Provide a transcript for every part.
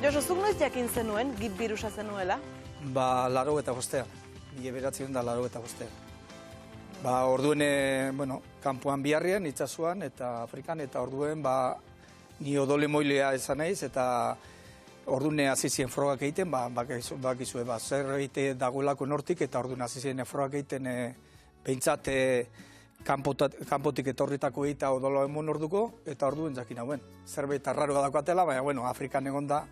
Josu, zuk noiz jakin zenuen, gip birusa zenuela? Ba, 85. 1985. Ba, orduen, kanpoan biharrian, itsasoan eta Afrikan, eta orduen, ni odole moilea esan naiz, eta ordune hasi ziren frogak egiten, bakizue, zer egite dagoelako nortik, eta ordune hasi ziren frogak egiten, behintzat, kanpotik etorritako egita odolo emon orduko, eta orduen jakin hauen. Zerbait arraroa dakoatela, baina, Afrikan egon da,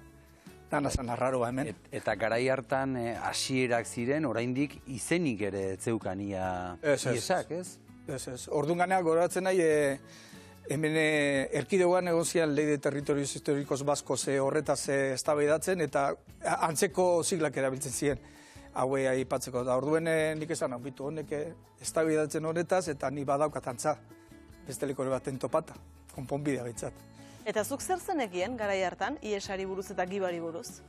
dana zan arraroa hemen. Eta garai hartan hasierak ziren, oraindik izenik ere zeukan iesak, ez? Ez. Orduan ganeak goratzen nahi, hemen erkidegoan egon zian Ley de Territorios Históricos Vascos horretaz eztabaidatzen, eta antzeko siglak erabiltzen ziren haue aipatzeko. Da orduen nik esan hau bitu honek eztabaidatzen horretaz, eta ni badaukat antza, besteleko ere baten topata, konponbidea behintzat. Eta zuk zer zenekien garai hartan, iesari buruz eta gibari buruz?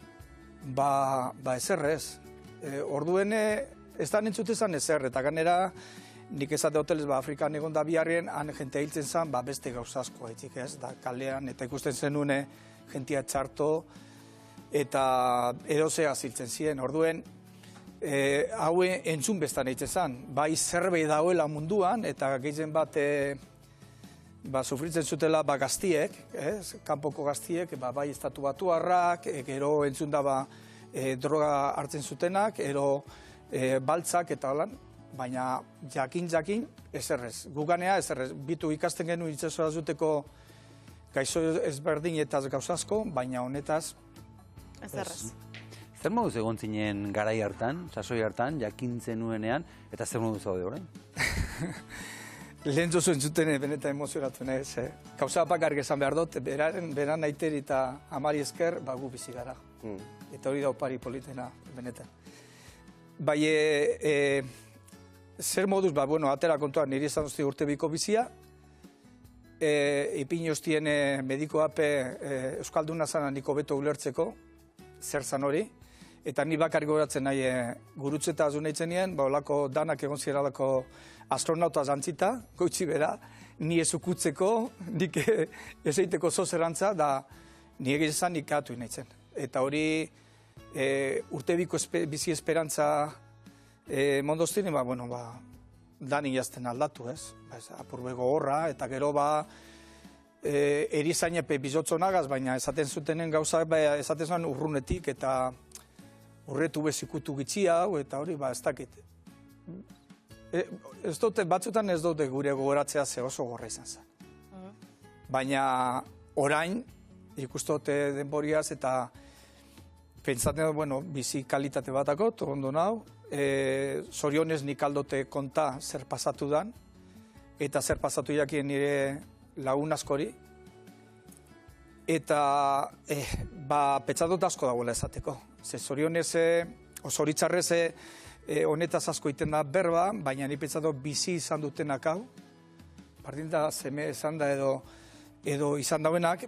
Ezer ez. Orduen ez da nintzutezan ezer, eta ganera nik esate hotelez Afrikan egon da biharrien, han jentea hiltzen zen, beste gauza asko haitzik ez, da kalean, eta ikusten zenune jentia txarto, eta erosea ziltzen ziren. Orduen, haue entzun bestan eitzen zen, bai zerbait dagoela munduan, eta gehien bat sufritzen zutela gaztiek, kanpoko gaztiek, bai estatu batuarrak, gero entzun da droga hartzen zutenak, ero baltzak eta holan, baina jakin, ezerrez. Guganea ezerrez, bitu ikasten genuen itxasora zuteko gaixo ezberdinetaz gauzazko, baina honetaz ezerrez. Zer moduz egon zinen garai hartan, sasoi hartan, jakin zenuenean, eta zer moduz zaude orain? Lehen zozu entzuten benetan emozionatu nahez. Gauza bakar esan behar dut, beran aiteri eta amari esker, gu bizi gara. Eta hori da opari politena, benetan. Bai, zer moduz, atera kontuan, niri izan duzti urte biko bizia, ipin hostien mediko ape Euskalduna zana niko beto ulertzeko, zer zan hori, eta ni bakar goratzen nahi gurutzeta azun eitzen nien, olako danak egon ziralako astronauta zantzita, goitzi bera, ni ezukutzeko, nik ezeiteko zozerantza, da ni egizan nik atu inaitzen. Eta hori urte biko bizi esperantza mondostini, dani jazten aldatu, ez? Apurbego horra, eta gero erizainepe bizotzonagaz, baina esaten zutenen gauza, esaten zuen urrunetik, eta urretu bezikutu gitxia, eta hori, ez dakit. Ez dute, batzutan ez dute gure gogoratzea ze oso gorra izan zen. Baina orain, ikustote denboriaz, eta pentsatzen dut, bizi kalitate batakot, ondo nau, zorionez nik aldote konta zer pasatu dan, eta zer pasatu jakien nire lagun askori, eta petxatot asko dagoela esateko. Ze zorionez, zoritzarrez honetaz asko iten da berba, baina ni petxatot bizi izan dutenak hau, bardin da zeme izan da edo izan dauenak,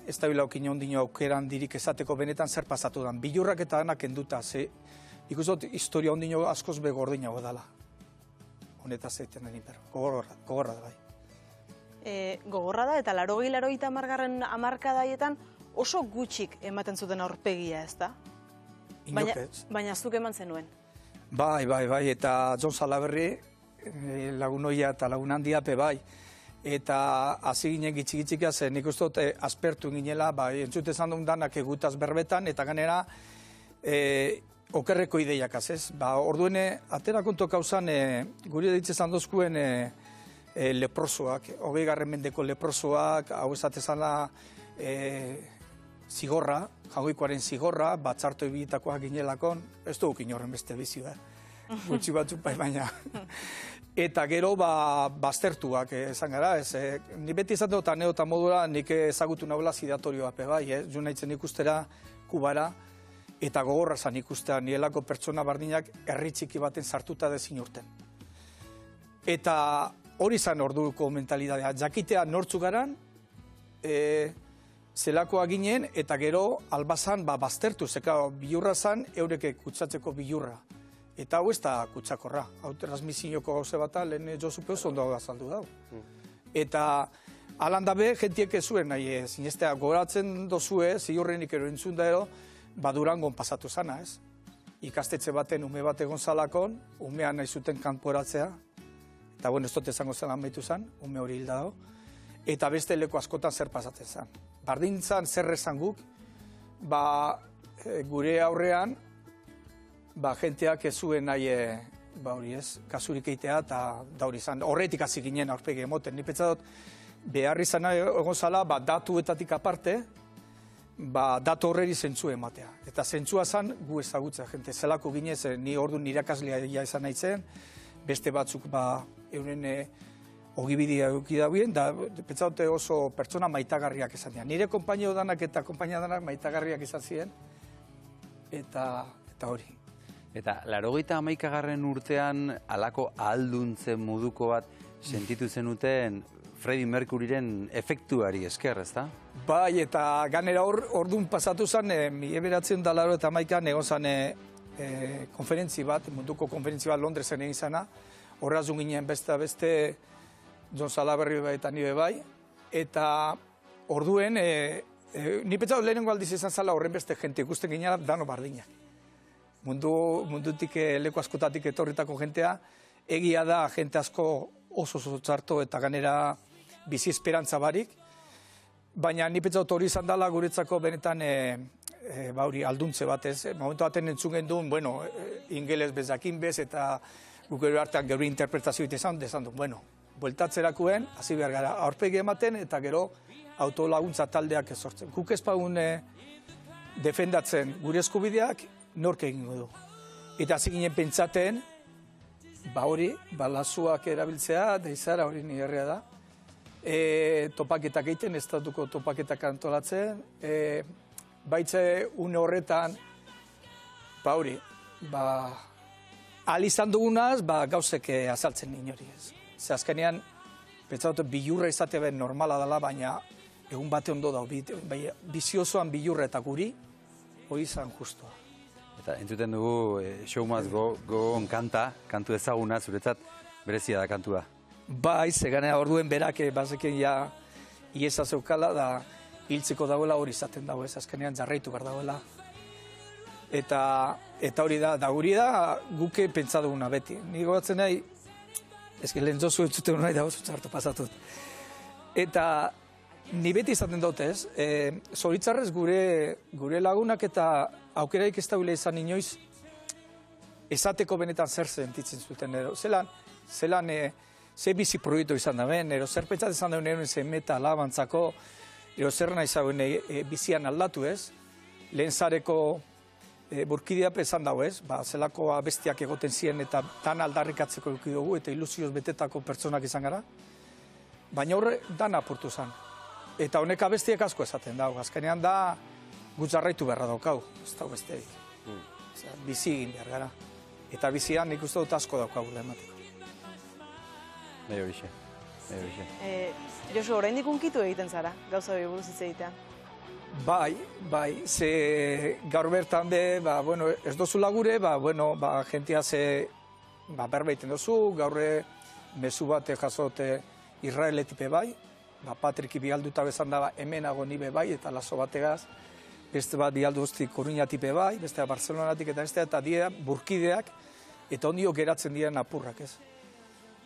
ez da bilaukin ondino aukeran dirik esateko benetan zer pasatu dan. Bilurrak eta danak enduta, ze ikusot historia ondino askoz begordinago dala. Honetaz egiten den hiper, gogorra da bai. Gogorra da, eta 80-90 hamarkadaietan oso gutxik ematen zuten aurpegia, ez da? Baina zuk eman zenuen. Bai, eta Jon Salaberri, lagun oia eta lagun handiape bai. Eta hasi ginen gitxik-gitxika zen, nik uste dut aspertu ginela, entzute zan duen danak egutaz berbetan, eta ganera okerreko ideiak ez. Orduene, atera kontu kauzan, guri ditze zan dozkuen leprosoak, 20. mendeko leprosoak, hau esatezala zigorra, jagoikoaren zigorra, batzarto ibitakoak ginelakon, ez duk inorren beste bizi da, gutxi batzuk baina. Eta gero baztertuak esan gara, ni beti izan dut aneota modura nik ezagutu nagoela zidatorioa bai, jo nahitzen ikustera Kubara, eta gogorra zan ikustea nielako pertsona bardinak herri txiki baten sartuta dezin urten. Eta hori zan orduko mentalidadea, jakitea nortzu garan, zelakoa ginen, eta gero albazan baztertu, zeka bilurra zan eureke kutsatzeko bilurra. Eta hau ez da kutsakorra, hau transmisioko gauze bat, lehen Josupe oso ondo azaldu dau. Eta Alan dabe, jentiek ez zuen nahi sinestea goratzen dozue, ziurrenik ero entzun da ero, Durangon pasatu zana, ez? Ikastetxe baten ume bat egon zalakon, umean nahi zuten kanporatzea, eta bueno, ez dut esango zela amaitu zen, ume hori hilda dago, eta beste leku askotan zer pasatzen zen. Bardin zan zer esan guk, gure aurrean, jenteak ez zuen nahi, hori ez, kasurik eitea, eta da hori zan, horretik hasi ginen aurpegi emoten. Ni pentsa dut, behar izan egon zala, datuetatik aparte, datu horreri zentzua ematea. Eta zentzua zan, gu ezagutzea, jente. Zelako ginez, ni orduan irakaslea izan nahi zen, beste batzuk, euren ogibidea eduki dauen, da, pentsa dute oso pertsona maitagarriak izan dira. Nire konpainio danak eta konpainia danak maitagarriak izan ziren, eta hori. Eta 81. urtean alako ahalduntzen moduko bat sentitu zenuten Freddie Mercuryren efektuari esker, ezta? Bai, eta ganera orduan pasatu zen, 1981an egon zen konferentzi bat, munduko konferentzi bat Londresen egin zena, horrazun ginen beste John Salaberri eta nire bai, eta orduen, ni pentsatu lehenengo aldiz izan zala horren beste jente ikusten ginen dano bardinak. Mundutik leku askotatik etorritako jentea, egia da jente asko oso txarto eta ganera bizi esperantza barik, baina ni pentsatu hori izan dela guretzako benetan alduntze batez. Momentu baten entzun genduen, bueno, ingeles bezakin bez eta guk gero artean gero interpretazio izan du, bueno, bueltatzerakuen, hasi behar gara aurpegi ematen eta gero autolaguntza taldeak ezortzen. Guk ez pagun defendatzen gure eskubideak, nork egingo du. Eta hasi ginen pentsaten, hori, lazuak erabiltzea, deizara hori nigerrea da, topaketak egiten, estatuko topaketak antolatzen, baitze une horretan, hori, izan dugunaz, gauzek azaltzen inori ez. Ze azkenean, pentsatu bilurra izate ben normala dela, baina egun bate ondo da, biziosoan bilurra eta guri, hori izan justua. Eta entzuten dugu Show Must Go on kantu ezaguna, zuretzat berezia da kantua. Bai, zeganea orduen berak bazeken ja iesa zeukala da hiltzeko dagoela hori izaten dago ez, azkenean jarraitu behar dagoela. Eta hori da, guri da guke pentsa duguna beti. Ni gogatzen nahi, ezke lehen jozu entzuten nahi da oso txartu pasatut. Eta ni beti izaten dut ez, zoritzarrez gure lagunak eta aukeraik ez daule izan inoiz esateko benetan zer sentitzen zuten ero. Zelan ze bizi proiektu izan da ben, ero zer pentsat izan dauen eron zen meta alabantzako, ero zer nahi zauen bizian aldatu ez, lehen zareko burkidea izan dago ez, zelako abestiak egoten ziren eta tan aldarrikatzeko eduki dugu eta ilusioz betetako pertsonak izan gara, baina horre dan apurtu zen. Eta honek abestiek asko esaten dago, azkenean da gutxarraitu beharra daukau, ez dago besterik. Bizi egin behar gara. Eta bizian nik uste dut asko daukagu lehemateko. Bai horixe. Josu, oraindik unkitu egiten zara, gauza hori buruz hitz egitean? Bai, ze gaur bertan be, ez dozula gure, jentia ze berbaiten dozu, gaurre mezu bat jasote Israeletipe bai, Patriki bialduta bezan da hemenago nibe bai, eta laso bategaz, beste bat bialdu hosti Koruñatipe bai, beste Barcelonatik eta dira burkideak, eta ondio geratzen diren apurrak ez.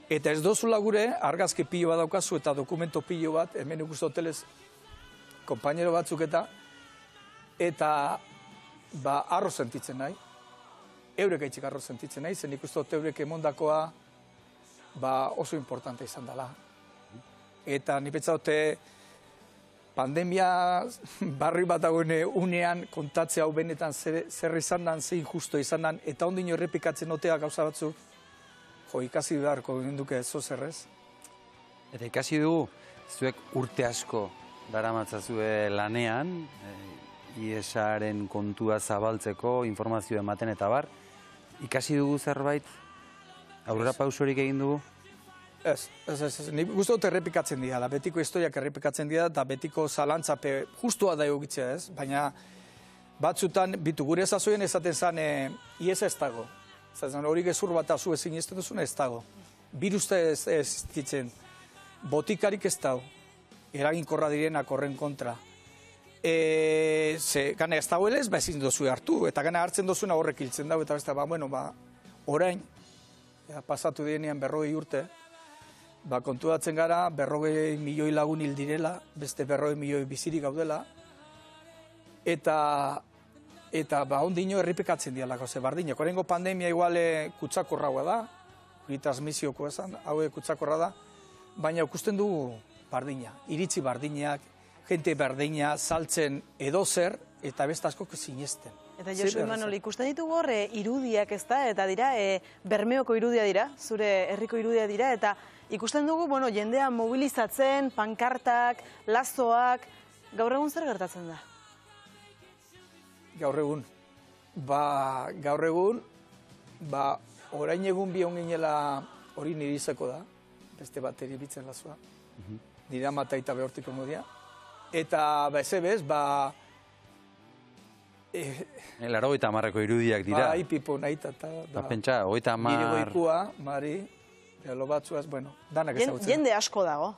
Eta ez dozula gure, argazki pilo bat daukazu eta dokumento pilo bat, hemen ikustu hotelez, konpainero batzuk eta arro sentitzen nahi, eurek eitzik arro sentitzen nahi, zen ikustu eurek emondakoa oso importante izan dela. Eta ni pentsa dute pandemia barri bat dagoen unean kontatzea hau benetan zer izan dan, zein justo izan dan, eta ondino errepikatzen otea gauza batzuk, ikasi beharko ginduke zozerrez. Eta ikasi dugu, zuek urte asko daramatzazue lanean, IESaren kontua zabaltzeko, informazio ematen eta bar, ikasi dugu zerbait, aurrera pausorik egin dugu? Ez. Ni guzti dut errepikatzen dira, betiko historiak errepikatzen dira, eta betiko zalantzape justua da egokitzea ez, baina batzutan, gure ezazoien ezaten zan, IES ez dago. Zaten hori gezur bat azu ezin ez duzuna ez dago. Biruzta ez ditzen, botikarik ez dago. eraginkorra direnak horren kontra. Gana ez dagoelez, ezin dozu hartu, eta gana hartzen dozuna horrek hiltzen dago, eta beste, orain, pasatu direnean 40 urte, konturatzen gara, 40 milioi lagun hil direla, beste 40 milioi bizirik gaudela, eta ondino erripikatzen dialako, ze bardino. Korengo pandemia iguale kutsakorra da, hori transmisioko esan, hau kutsakorra da, baina ikusten dugu bardina, iritzi bardinak, jente bardina, saltzen edozer, eta beste asko sinesten. Eta Josu Imanol, ikusten ditugu hor irudiak ez da, eta dira, Bermeoko irudia dira, zure herriko irudia dira, eta ikusten dugu, jendea mobilizatzen, pankartak, lazoak, gaur egun zer gertatzen da? Gaur egun, orain egun bi onginela hori niri izako da, beste bateri bitzen lazoa, nire amata eta behortiko modia, eta ezebez, Laro 30ko irudiak dira. Bai, pipo nahi eta... Pentsa, 30... Nire goikua, Mari, lo batzuaz, danak ezagutzen. Jende asko dago.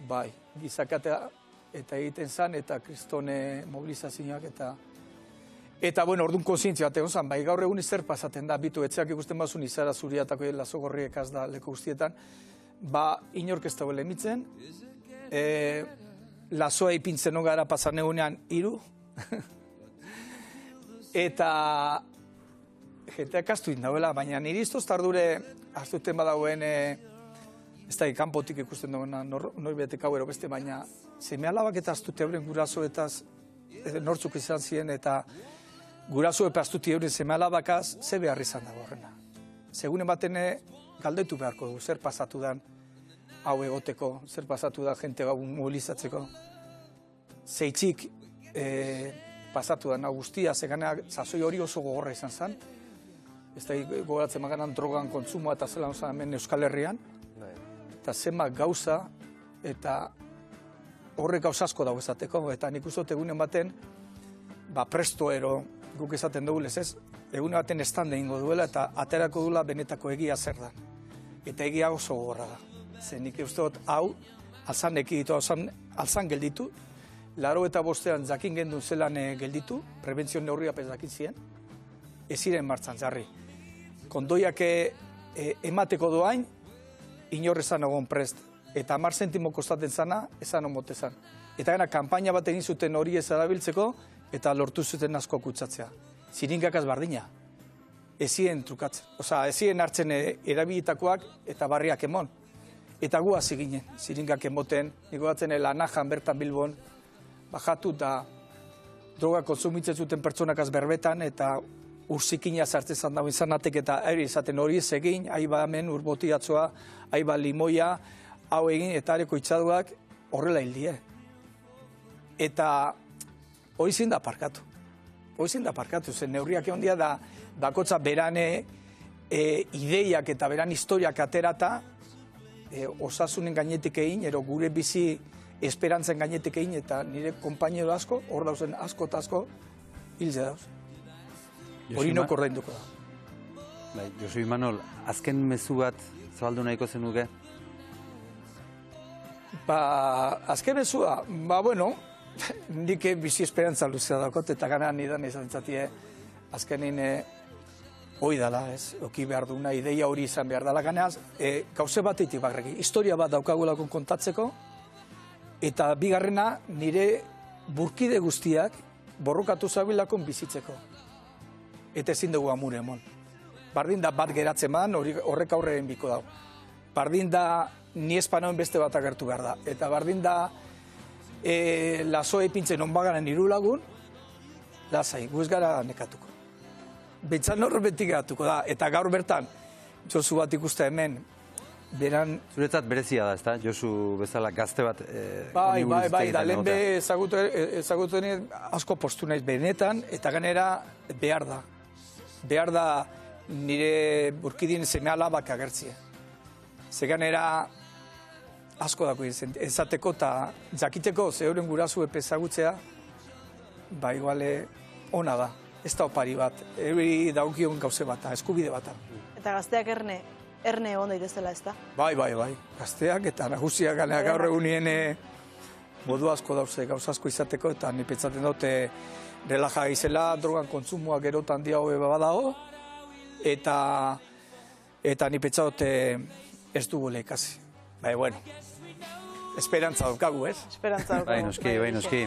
Bai, gizakatea eta egiten zan, eta kristone mobilizazioak eta orduan konsientzia bat egon zan, gaur egun zer pasaten da, bitu etxeak ikusten bazun izara zuriatako lazo gorriek az da leko guztietan, inork ez dagoela emitzen, lazoa ipintzen ogara pasan egunean 3, eta jenteak astu indauela, baina niri iztoz tardure astuten badagoen, ez da kanpotik ikusten duena, norbetek hau beste, baina seme alabak eta astute euren gurasoetaz nortzuk izan ziren, eta guraso epa astuti euren seme alabakaz, ze behar izan dago horrena. Segun ematen galdetu beharko dugu, zer pasatu dan hau egoteko, zer pasatu da jente gau mobilizatzeko. Zeitzik pasatu da guztia, zegana sasoi hori oso gogorra izan zen. Ez da gogoratzen maganan drogan kontsumoa eta zelan osan hemen Euskal Herrian. Eta zenbat gauza, eta horrek gauza asko dago esateko. Eta nik uste egunen baten, presto ero, guk esaten dugu ez, egunen baten estande ingo duela eta aterako duela benetako egia zer da. Eta egia oso gogorra da. Zer nik uste dut hau, alzan ekiditu, alzan gelditu, 85an jakin gendun zelan gelditu, prebentzio neurria pez jakin ziren, ez ziren martzan jarri. Kondoiak emateko doain, inorrezan egon prest, eta 10 zentimo kostaten zana, ezan omotezan. Eta gana, kanpaina bat egin zuten hori ez erabiltzeko, eta lortu zuten asko kutsatzea. Ziringakaz bardina, ez ziren trukatzen. Osa, ez ziren hartzen erabilitakoak eta barriak emon. Eta gu hasi ginen, ziringak emoten, niko batzen Lanajan bertan Bilbon, bajatu eta droga konsumitzen zuten pertsonakaz berbetan, eta urzikina zartzen dagoen zanatek eta izaten hori ez egin, haiba hemen urbotiatzoa, haiba limoia, hau egin eta areko itxaduak horrela hildie. Eta hori zin da parkatu. Hori zin da parkatu, zen neurriak egon dia da bakotza berane ideiak eta beran historiak aterata, osasunen gainetik egin, ero gure bizi esperantzen gainetik egin, eta nire konpainero asko, hor dauzen asko eta asko, hilze dauz. Hori nok ordainduko da. Josu Imanol, azken mezu bat zabaldu nahiko zenuke? Azken mezua, nik bizi esperantza luzea dakot, eta gana nidan izan zatie, azkenin hoi dala, oki behar duna, ideia hori izan behar dala, ganeaz, gauze batetik bakreki, historia bat daukagulako kontatzeko, eta bigarrena nire burkide guztiak borrokatu zabilakon bizitzeko. Eta ezin dugu amure emon. Bardin da bat geratzen man, horrek aurreren biko dago. Bardin da ni espanoen beste bat agertu behar da. Eta bardin da lazoa ipintzen onbagaren 3 lagun, lasai, guz gara nekatuko. Bentzan horretik geratuko da, eta gaur bertan, Josu bat ikuste hemen, beran... Zuretzat berezia da, ezta? Josu bezala gazte bat... Bai, da lehen ezagutuen asko postu naiz benetan, eta ganera behar da. Behar da nire burkidien seme alabak agertzia. Ze ganera asko dako ezateko eta jakiteko zeuren gurasu epe ezagutzea, iguale ona da. Ez da opari bat, euri daukion gauze bat, eskubide bat. Eta gazteak erne egon daitezela, ez da? Bai. Gazteak eta nagusiak gaur egunien modu asko dauze gauza asko izateko, eta ni pentsatzen dute relaja izela, drogan kontsumoa gerotan diago badago, eta ni pentsa dute ez dugule ikasi. Bai, bueno, esperantza daukagu, ez? Esperantza daukagu. Bai, noski.